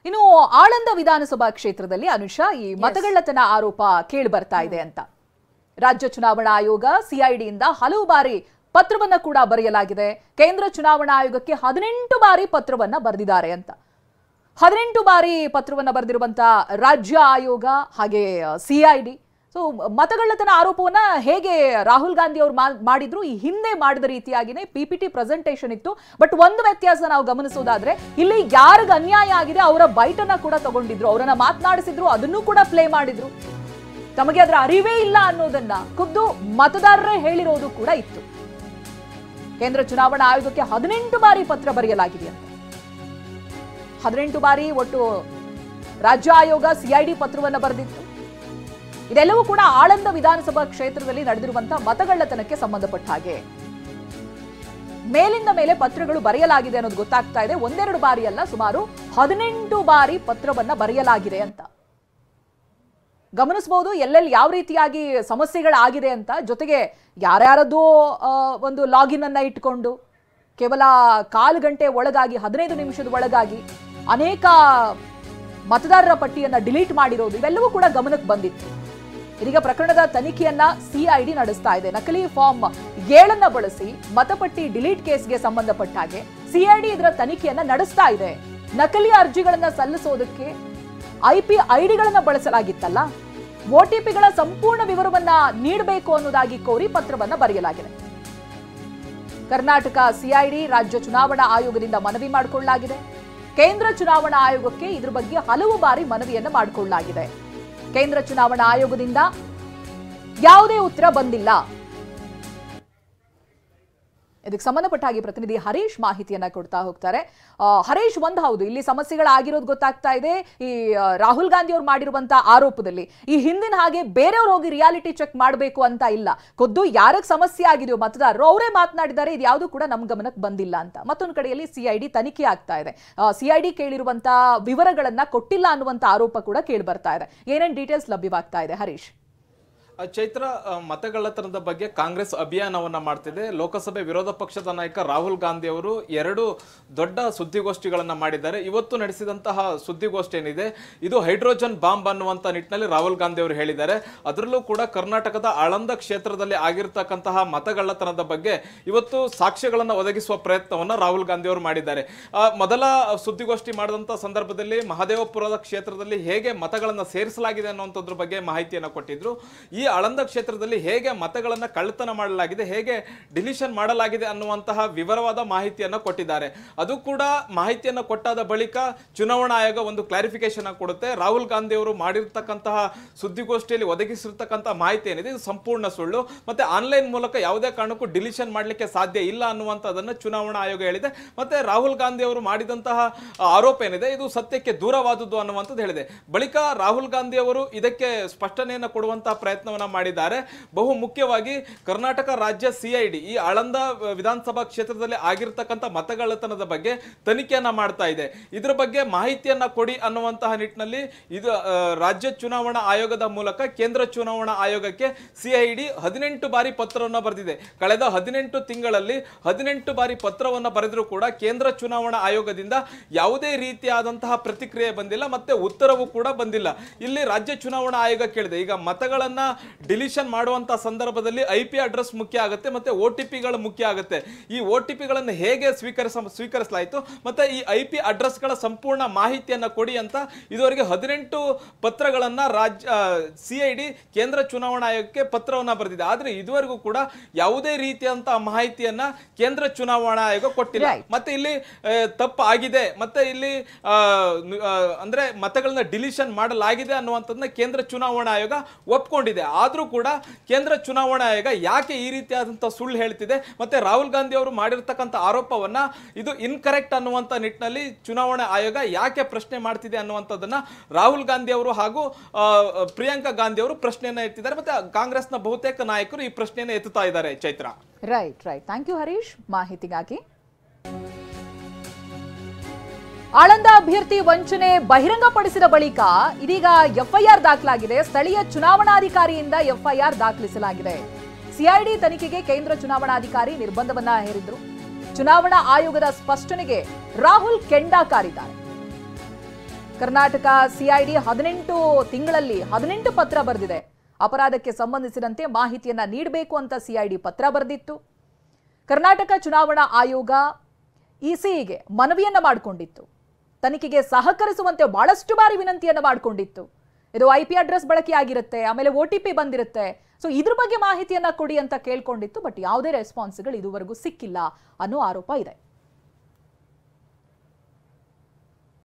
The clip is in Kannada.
ಇನ್ನು ಆಳಂದ ವಿಧಾನಸಭಾ ಕ್ಷೇತ್ರದಲ್ಲಿ ಅನುಷಾ ಈ ಮತಗಳ್ಳತನ ಆರೋಪ ಕೇಳಿ ಬರ್ತಾ ಇದೆ ಅಂತ ರಾಜ್ಯ ಚುನಾವಣಾ ಆಯೋಗ ಸಿಐಡಿಯಿಂದ ಹಲವು ಬಾರಿ ಪತ್ರವನ್ನ ಕೂಡ ಬರೆಯಲಾಗಿದೆ. ಕೇಂದ್ರ ಚುನಾವಣಾ ಆಯೋಗಕ್ಕೆ 18 ಬಾರಿ ಪತ್ರವನ್ನ ಬರೆದಿದ್ದಾರೆ ಅಂತ. 18 ಬಾರಿ ಪತ್ರವನ್ನ ಬರೆದಿರುವಂತ ರಾಜ್ಯ ಆಯೋಗ ಹಾಗೆ ಸಿಐಡಿ ಸೊ ಮತಗಳ್ಳತನ ಆರೋಪವನ್ನ ಹೇಗೆ ರಾಹುಲ್ ಗಾಂಧಿ ಅವರು ಮಾಡಿದ್ರು, ಈ ಹಿಂದೆ ಮಾಡಿದ ರೀತಿಯಾಗಿನೇ ಪಿಪಿಟಿ ಪ್ರೆಸೆಂಟೇಷನ್ ಇತ್ತು. ಬಟ್ ಒಂದು ವ್ಯತ್ಯಾಸ ನಾವು ಗಮನಿಸೋದಾದ್ರೆ ಇಲ್ಲಿ ಯಾರಿಗೆ ಅನ್ಯಾಯ ಆಗಿದೆ ಅವರ ಬೈಟನ್ನ ಕೂಡ ತಗೊಂಡಿದ್ರು, ಅವರನ್ನ ಮಾತನಾಡಿಸಿದ್ರು, ಅದನ್ನು ಕೂಡ ಪ್ಲೇ ಮಾಡಿದ್ರು. ತಮಗೆ ಅದರ ಅರಿವೇ ಇಲ್ಲ ಅನ್ನೋದನ್ನ ಖುದ್ದು ಮತದಾರರೇ ಹೇಳಿರೋದು ಕೂಡ ಇತ್ತು. ಕೇಂದ್ರ ಚುನಾವಣಾ ಆಯೋಗಕ್ಕೆ 18 ಬಾರಿ ಪತ್ರ ಬರೆಯಲಾಗಿದೆ ಅಂತ. 18 ಬಾರಿ ಒಟ್ಟು ರಾಜ್ಯ ಆಯೋಗ ಸಿಐಡಿ ಪತ್ರವನ್ನ ಬರೆದಿತ್ತು. ಇದೆಲ್ಲವೂ ಕೂಡ ಆಳಂದ ವಿಧಾನಸಭಾ ಕ್ಷೇತ್ರದಲ್ಲಿ ನಡೆದಿರುವಂತಹ ಮತಗಳ್ಳತನಕ್ಕೆ ಸಂಬಂಧಪಟ್ಟ ಹಾಗೆ ಮೇಲಿಂದ ಮೇಲೆ ಪತ್ರಗಳು ಬರೆಯಲಾಗಿದೆ ಅನ್ನೋದು ಗೊತ್ತಾಗ್ತಾ ಇದೆ. ಒಂದೆರಡು ಬಾರಿ ಅಲ್ಲ, ಸುಮಾರು 18 ಬಾರಿ ಪತ್ರವನ್ನ ಬರೆಯಲಾಗಿದೆ ಅಂತ ಗಮನಿಸಬಹುದು. ಎಲ್ಲೆಲ್ಲಿ ಯಾವ ರೀತಿಯಾಗಿ ಸಮಸ್ಯೆಗಳಾಗಿದೆ ಅಂತ, ಜೊತೆಗೆ ಯಾರ್ಯಾರದೋ ಒಂದು ಲಾಗಿನ್ ಅನ್ನ ಇಟ್ಕೊಂಡು ಕೇವಲ 1/4 ಗಂಟೆ ಒಳಗಾಗಿ 15 ನಿಮಿಷದ ಒಳಗಾಗಿ ಅನೇಕ ಮತದಾರರ ಪಟ್ಟಿಯನ್ನ ಡಿಲೀಟ್ ಮಾಡಿರೋದು ಇವೆಲ್ಲವೂ ಕೂಡ ಗಮನಕ್ಕೆ ಬಂದಿತ್ತು. ಇದೀಗ ಪ್ರಕರಣದ ತನಿಖೆಯನ್ನ ಸಿಐಡಿ ನಡೆಸ್ತಾ ಇದೆ. ನಕಲಿ ಫಾರ್ಮ್ 7 ಬಳಸಿ ಮತಪಟ್ಟಿ ಡಿಲೀಟ್ ಕೇಸ್ಗೆ ಸಂಬಂಧಪಟ್ಟ ಹಾಗೆ ಸಿಐಡಿ ಇದರ ತನಿಖೆಯನ್ನ ನಡೆಸ್ತಾ ಇದೆ. ನಕಲಿ ಅರ್ಜಿಗಳನ್ನ ಸಲ್ಲಿಸೋದಕ್ಕೆ ಐಪಿ ಐಡಿಗಳನ್ನ ಬಳಸಲಾಗಿತ್ತಲ್ಲ, ಒಟಿಪಿಗಳ ಸಂಪೂರ್ಣ ವಿವರವನ್ನ ನೀಡಬೇಕು ಅನ್ನೋದಾಗಿ ಕೋರಿ ಪತ್ರವನ್ನ ಬರೆಯಲಾಗಿದೆ. ಕರ್ನಾಟಕ ಸಿಐಡಿ ರಾಜ್ಯ ಚುನಾವಣಾ ಆಯೋಗದಿಂದ ಮನವಿ ಮಾಡಿಕೊಳ್ಳಲಾಗಿದೆ. ಕೇಂದ್ರ ಚುನಾವಣಾ ಆಯೋಗಕ್ಕೆ ಇದ್ರ ಬಗ್ಗೆ ಹಲವು ಬಾರಿ ಮನವಿಯನ್ನ ಮಾಡಿಕೊಳ್ಳಲಾಗಿದೆ. ಕೇಂದ್ರ ಚುನಾವಣಾ ಆಯೋಗದಿಂದ ಯಾವುದೇ ಉತ್ತರ ಬಂದಿಲ್ಲ. ಇದಕ್ಕೆ ಸಂಬಂಧಪಟ್ಟ ಹಾಗೆ ಪ್ರತಿನಿಧಿ ಹರೀಶ್ ಮಾಹಿತಿಯನ್ನ ಕೊಡ್ತಾ ಹೋಗ್ತಾರೆ. ಹರೀಶ್, ಒಂದು ಹೌದು, ಇಲ್ಲಿ ಸಮಸ್ಯೆಗಳಾಗಿರೋದು ಗೊತ್ತಾಗ್ತಾ ಇದೆ. ಈ ರಾಹುಲ್ ಗಾಂಧಿ ಅವರು ಮಾಡಿರುವಂತಹ ಆರೋಪದಲ್ಲಿ ಈ ಹಿಂದಿನ ಹಾಗೆ ಬೇರೆಯವ್ರು ಹೋಗಿ ರಿಯಾಲಿಟಿ ಚೆಕ್ ಮಾಡಬೇಕು ಅಂತ ಇಲ್ಲ. ಖುದ್ದು ಯಾರಿಗೆ ಸಮಸ್ಯೆ ಆಗಿದೆಯೋ ಮತದಾರರು ಅವರೇ ಮಾತನಾಡಿದ್ದಾರೆ, ಇದು ಯಾವುದು ಕೂಡ ನಮ್ಮ ಗಮನಕ್ಕೆ ಬಂದಿಲ್ಲ ಅಂತ. ಮತ್ತೊಂದು ಕಡೆಯಲ್ಲಿ ಸಿಐಡಿ ತನಿಖೆ ಆಗ್ತಾ ಇದೆ. ಸಿಐಡಿ ಕೇಳಿರುವಂತಹ ವಿವರಗಳನ್ನ ಕೊಟ್ಟಿಲ್ಲ ಅನ್ನುವಂತ ಆರೋಪ ಕೂಡ ಕೇಳಿ ಬರ್ತಾ ಇದೆ. ಏನೇನ್ ಡೀಟೇಲ್ಸ್ ಲಭ್ಯವಾಗ್ತಾ ಇದೆ ಹರೀಶ್? ಚೈತ್ರ, ಮತಗಳ್ಳತನದ ಬಗ್ಗೆ ಕಾಂಗ್ರೆಸ್ ಅಭಿಯಾನವನ್ನ ಮಾಡ್ತಿದೆ. ಲೋಕಸಭೆ ವಿರೋಧ ಪಕ್ಷದ ನಾಯಕ ರಾಹುಲ್ ಗಾಂಧಿ ಅವರು 2 ದೊಡ್ಡ ಸುದ್ದಿಗೋಷ್ಠಿಗಳನ್ನ ಮಾಡಿದ್ದಾರೆ. ಇವತ್ತು ನಡೆಸಿದಂತಹ ಸುದ್ದಿಗೋಷ್ಠಿ ಏನಿದೆ ಇದು ಹೈಡ್ರೋಜನ್ ಬಾಂಬ್ ಅನ್ನುವಂತ ನಿಟ್ಟಿನಲ್ಲಿ ರಾಹುಲ್ ಗಾಂಧಿ ಅವರು ಹೇಳಿದ್ದಾರೆ. ಅದರಲ್ಲೂ ಕೂಡ ಕರ್ನಾಟಕದ ಆಳಂದ ಕ್ಷೇತ್ರದಲ್ಲಿ ಆಗಿರ್ತಕ್ಕಂತಹ ಮತಗಳ್ಳತನದ ಬಗ್ಗೆ ಇವತ್ತು ಸಾಕ್ಷ್ಯಗಳನ್ನು ಒದಗಿಸುವ ಪ್ರಯತ್ನವನ್ನ ರಾಹುಲ್ ಗಾಂಧಿ ಅವರು ಮಾಡಿದ್ದಾರೆ. ಮೊದಲ ಸುದ್ದಿಗೋಷ್ಠಿ ಮಾಡಿದಂತ ಸಂದರ್ಭದಲ್ಲಿ ಮಹದೇವಪುರದ ಕ್ಷೇತ್ರದಲ್ಲಿ ಹೇಗೆ ಮತಗಳನ್ನ ಸೇರಿಸಲಾಗಿದೆ ಅನ್ನುವಂಥದ್ರ ಬಗ್ಗೆ ಮಾಹಿತಿಯನ್ನು ಕೊಟ್ಟಿದ್ರು. ಈ ಆಳಂದ ಕ್ಷೇತ್ರದಲ್ಲಿ ಹೇಗೆ ಮತಗಳನ್ನ ಕಳ್ಳತನ ಮಾಡಲಾಗಿದೆ, ಹೇಗೆ ಡಿಲಿಷನ್ ಮಾಡಲಾಗಿದೆ ಅನ್ನುವಂತಹ ವಿವರವಾದ ಮಾಹಿತಿಯನ್ನು ಕೊಟ್ಟಿದ್ದಾರೆ. ಅದು ಕೂಡ ಮಾಹಿತಿಯನ್ನು ಕೊಟ್ಟಾದ ಬಳಿಕ ಚುನಾವಣಾ ಆಯೋಗ ಒಂದು ಕ್ಲಾರಿಫಿಕೇಶನ್ ಕೊಡುತ್ತೆ. ರಾಹುಲ್ ಗಾಂಧಿ ಅವರು ಮಾಡಿರ್ತಕ್ಕಂತಹ ಸುದ್ದಿಗೋಷ್ಠಿಯಲ್ಲಿ ಒದಗಿಸಿರ್ತಕ್ಕಂತಹ ಮಾಹಿತಿ ಏನಿದೆ ಇದು ಸಂಪೂರ್ಣ ಸುಳ್ಳು, ಮತ್ತೆ ಆನ್ಲೈನ್ ಮೂಲಕ ಯಾವುದೇ ಕಾರಣಕ್ಕೂ ಡಿಲಿಷನ್ ಮಾಡಲಿಕ್ಕೆ ಸಾಧ್ಯ ಇಲ್ಲ ಅನ್ನುವಂಥದ್ದನ್ನು ಚುನಾವಣಾ ಆಯೋಗ ಹೇಳಿದೆ. ಮತ್ತೆ ರಾಹುಲ್ ಗಾಂಧಿ ಅವರು ಮಾಡಿದಂತಹ ಆರೋಪ ಏನಿದೆ ಇದು ಸತ್ಯಕ್ಕೆ ದೂರವಾದದ್ದು ಅನ್ನುವಂಥದ್ದು ಹೇಳಿದೆ. ಬಳಿಕ ರಾಹುಲ್ ಗಾಂಧಿ ಅವರು ಇದಕ್ಕೆ ಸ್ಪಷ್ಟನೆಯನ್ನು ಕೊಡುವಂತಹ ಪ್ರಯತ್ನವನ್ನ ಮಾಡಿದ್ದಾರೆ. ಬಹು ಮುಖ್ಯವಾಗಿ ಕರ್ನಾಟಕ ರಾಜ್ಯ ಸಿಐಡಿ ಈ ಆಳಂದ ವಿಧಾನಸಭಾ ಕ್ಷೇತ್ರದಲ್ಲಿ ಆಗಿರ್ತಕ್ಕಂಥ ಮತಗಳ್ಳತನದ ಬಗ್ಗೆ ತನಿಖೆಯನ್ನ ಮಾಡ್ತಾ ಇದೆ. ಇದರ ಬಗ್ಗೆ ಮಾಹಿತಿಯನ್ನ ಕೊಡಿ ಅನ್ನುವಂತಹ ನಿಟ್ಟಿನಲ್ಲಿ ಇದು ರಾಜ್ಯ ಚುನಾವಣಾ ಆಯೋಗದ ಮೂಲಕ ಕೇಂದ್ರ ಚುನಾವಣಾ ಆಯೋಗಕ್ಕೆ ಸಿಐಡಿ 18 ಬಾರಿ ಪತ್ರವನ್ನು ಬರೆದಿದೆ. ಕಳೆದ 18 ತಿಂಗಳಲ್ಲಿ 18 ಬಾರಿ ಪತ್ರವನ್ನು ಬರೆದರೂ ಕೂಡ ಕೇಂದ್ರ ಚುನಾವಣಾ ಆಯೋಗದಿಂದ ಯಾವುದೇ ರೀತಿಯಾದಂತಹ ಪ್ರತಿಕ್ರಿಯೆ ಬಂದಿಲ್ಲ, ಮತ್ತೆ ಉತ್ತರವೂ ಕೂಡ ಬಂದಿಲ್ಲ. ಇಲ್ಲಿ ರಾಜ್ಯ ಚುನಾವಣಾ ಆಯೋಗ ಕೇಳಿದೆ, ಈಗ ಮತಗಳನ್ನ ಡಿಲಿಷನ್ ಮಾಡುವಂತಹ ಸಂದರ್ಭದಲ್ಲಿ ಐಪಿ ಅಡ್ರೆಸ್ ಮುಖ್ಯ ಆಗುತ್ತೆ, ಮತ್ತೆ ಒಟಿಪಿಗಳು ಮುಖ್ಯ ಆಗುತ್ತೆ. ಈ ಒಟಿಪಿಗಳನ್ನು ಹೇಗೆ ಸ್ವೀಕರಿಸಲಾಯಿತು, ಮತ್ತೆ ಈ ಐಪಿ ಅಡ್ರೆಸ್ ಗಳ ಸಂಪೂರ್ಣ ಮಾಹಿತಿಯನ್ನ ಕೊಡಿ ಅಂತ ಇದುವರೆಗೆ 18 ಪತ್ರಗಳನ್ನ ರಾಜ್ಯ ಸಿಐಡಿ ಕೇಂದ್ರ ಚುನಾವಣಾ ಆಯೋಗಕ್ಕೆ ಪತ್ರವನ್ನ ಬರೆದಿದೆ. ಆದ್ರೆ ಇದುವರೆಗೂ ಕೂಡ ಯಾವುದೇ ರೀತಿಯಂತಹ ಮಾಹಿತಿಯನ್ನ ಕೇಂದ್ರ ಚುನಾವಣಾ ಆಯೋಗ ಕೊಟ್ಟಿಲ್ಲ. ಮತ್ತೆ ಇಲ್ಲಿ ತಪ್ಪು ಆಗಿದೆ, ಮತ್ತೆ ಇಲ್ಲಿ ಅಂದ್ರೆ ಮತಗಳನ್ನ ಡಿಲಿಷನ್ ಮಾಡಲಾಗಿದೆ ಅನ್ನುವಂಥದ್ದನ್ನ ಕೇಂದ್ರ ಚುನಾವಣಾ ಆಯೋಗ ಒಪ್ಕೊಂಡಿದೆ. ಆದ್ರೂ ಕೂಡ ಕೇಂದ್ರ ಚುನಾವಣಾ ಆಯೋಗ ಯಾಕೆ ಈ ರೀತಿಯಾದಂತಹ ಸುಳ್ಳು ಹೇಳ್ತಿದೆ, ಮತ್ತೆ ರಾಹುಲ್ ಗಾಂಧಿ ಅವರು ಮಾಡಿರ್ತಕ್ಕಂಥ ಆರೋಪವನ್ನ ಇದು ಇನ್ಕರೆಕ್ಟ್ ಅನ್ನುವಂತ ನಿಟ್ಟಿನಲ್ಲಿ ಚುನಾವಣಾ ಆಯೋಗ ಯಾಕೆ ಪ್ರಶ್ನೆ ಮಾಡ್ತಿದೆ ಅನ್ನುವಂಥದ್ದನ್ನ ರಾಹುಲ್ ಗಾಂಧಿ ಅವರು ಹಾಗೂ ಪ್ರಿಯಾಂಕಾ ಗಾಂಧಿ ಅವರು ಪ್ರಶ್ನೆಯನ್ನ ಎತ್ತಿದ್ದಾರೆ. ಮತ್ತೆ ಕಾಂಗ್ರೆಸ್ನ ಬಹುತೇಕ ನಾಯಕರು ಈ ಪ್ರಶ್ನೆಯನ್ನ ಎತ್ತುತ್ತಾ ಇದ್ದಾರೆ. Chaitra, right. Thank you Harish ಮಾಹಿತಿಗಾಗಿ. ಆಳಂದ ಅಭ್ಯರ್ಥಿ ವಂಚನೆ ಬಹಿರಂಗಪಡಿಸಿದ ಬಳಿಕ ಇದೀಗ ಎಫ್ಐಆರ್ ದಾಖಲಾಗಿದೆ. ಸ್ಥಳೀಯ ಚುನಾವಣಾಧಿಕಾರಿಯಿಂದ ಎಫ್ಐಆರ್ ದಾಖಲಿಸಲಾಗಿದೆ. ಸಿಐಡಿ ತನಿಖೆಗೆ ಕೇಂದ್ರ ಚುನಾವಣಾಧಿಕಾರಿ ನಿರ್ಬಂಧವನ್ನ ಹೇರಿದ್ರು. ಚುನಾವಣಾ ಆಯೋಗದ ಸ್ಪಷ್ಟನೆಗೆ ರಾಹುಲ್ ಕೆಂಡ ಕಾರಿದ್ದಾರೆ. ಕರ್ನಾಟಕ ಸಿಐಡಿ 18 ತಿಂಗಳಲ್ಲಿ 18 ಪತ್ರ ಬರೆದಿದೆ. ಅಪರಾಧಕ್ಕೆ ಸಂಬಂಧಿಸಿದಂತೆ ಮಾಹಿತಿಯನ್ನ ನೀಡಬೇಕು ಅಂತ ಸಿಐಡಿ ಪತ್ರ ಬರೆದಿತ್ತು. ಕರ್ನಾಟಕ ಚುನಾವಣಾ ಆಯೋಗ ಇಸಿಗೆ ಮನವಿಯನ್ನ ಮಾಡಿಕೊಂಡಿತ್ತು. ತನಿಖೆಗೆ ಸಹಕರಿಸುವಂತೆ ಬಹಳಷ್ಟು ಬಾರಿ ವಿನಂತಿಯನ್ನ ಮಾಡಿಕೊಂಡಿತ್ತು. ಇದು IP ಅಡ್ರೆಸ್ ಬಳಕೆ ಆಗಿರುತ್ತೆ, ಆಮೇಲೆ OTP ಬಂದಿರುತ್ತೆ, ಸೊ ಇದ್ರ ಬಗ್ಗೆ ಮಾಹಿತಿಯನ್ನ ಕೊಡಿ ಅಂತ ಕೇಳ್ಕೊಂಡಿತ್ತು. ಬಟ್ ಯಾವುದೇ ರೆಸ್ಪಾನ್ಸ್ಗಳು ಇದುವರೆಗೂ ಸಿಕ್ಕಿಲ್ಲ ಅನ್ನೋ ಆರೋಪ ಇದೆ.